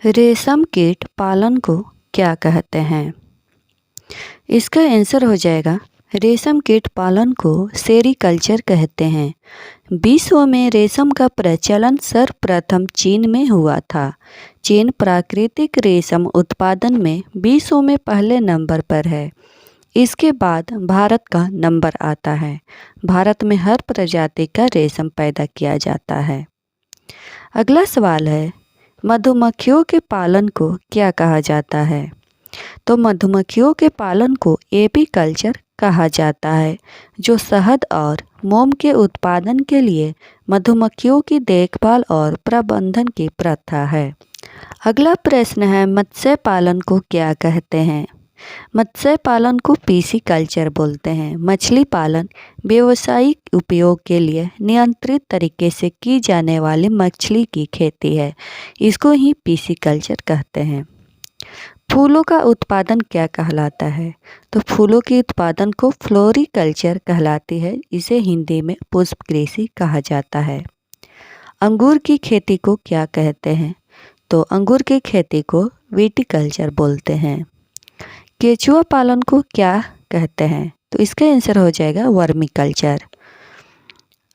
रेशम कीट पालन को क्या कहते हैं? इसका आंसर हो जाएगा रेशम कीट पालन को सेरीकल्चर कहते हैं। विश्व में रेशम का प्रचलन सर्वप्रथम चीन में हुआ था। चीन प्राकृतिक रेशम उत्पादन में विश्व में पहले नंबर पर है। इसके बाद भारत का नंबर आता है। भारत में हर प्रजाति का रेशम पैदा किया जाता है। अगला सवाल है, मधुमक्खियों के पालन को क्या कहा जाता है? तो मधुमक्खियों के पालन को एपीकल्चर कहा जाता है, जो शहद और मोम के उत्पादन के लिए मधुमक्खियों की देखभाल और प्रबंधन की प्रथा है। अगला प्रश्न है, मत्स्य पालन को क्या कहते हैं? मत्स्य पालन को पीसीकल्चर बोलते हैं। मछली पालन व्यावसायिक उपयोग के लिए नियंत्रित तरीके से की जाने वाली मछली की खेती है। इसको ही पीसीकल्चर कहते हैं। फूलों का उत्पादन क्या कहलाता है? तो फूलों के उत्पादन को फ्लोरिकल्चर कहलाती है। इसे हिंदी में पुष्प कृषि कहा जाता है। अंगूर की खेती को क्या कहते हैं? तो अंगूर की खेती को विटिकल्चर बोलते हैं। केचुआ पालन को क्या कहते हैं? तो इसका आंसर हो जाएगा वर्मिकल्चर।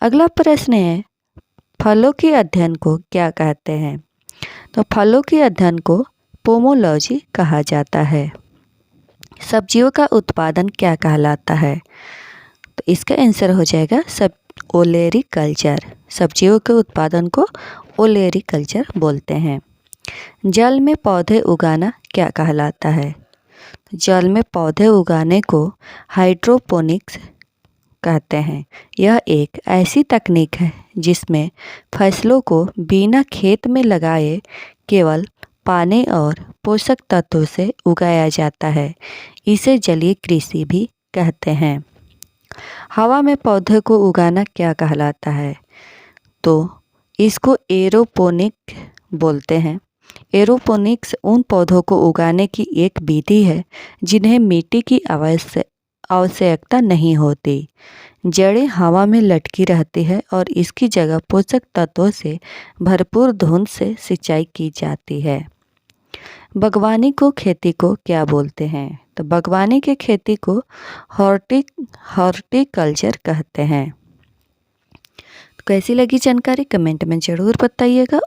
अगला प्रश्न है, फलों के अध्ययन को क्या कहते हैं? तो फलों के अध्ययन को पोमोलॉजी कहा जाता है। सब्जियों का उत्पादन क्या कहलाता है? तो इसका आंसर हो जाएगा ओलेरीकल्चर। सब्जियों के उत्पादन को ओलेरीकल्चर बोलते हैं। जल में पौधे उगाना क्या कहलाता है? जल में पौधे उगाने को हाइड्रोपोनिक्स कहते हैं। यह एक ऐसी तकनीक है जिसमें फसलों को बिना खेत में लगाए केवल पानी और पोषक तत्वों से उगाया जाता है। इसे जलीय कृषि भी कहते हैं। हवा में पौधे को उगाना क्या कहलाता है? तो इसको एरोपोनिक बोलते हैं। एरोपोनिक्स उन पौधों को उगाने की एक विधि है जिन्हें मिट्टी की आवश्यकता नहीं होती। जड़ें हवा में लटकी रहती है और इसकी जगह पोषक तत्वों से भरपूर धुंध से सिंचाई की जाती है। बागवानी को खेती को क्या बोलते हैं? तो बागवानी के खेती को हॉर्टिकल्चर कहते हैं। कैसी लगी जानकारी कमेंट में ज़रूर बताइएगा।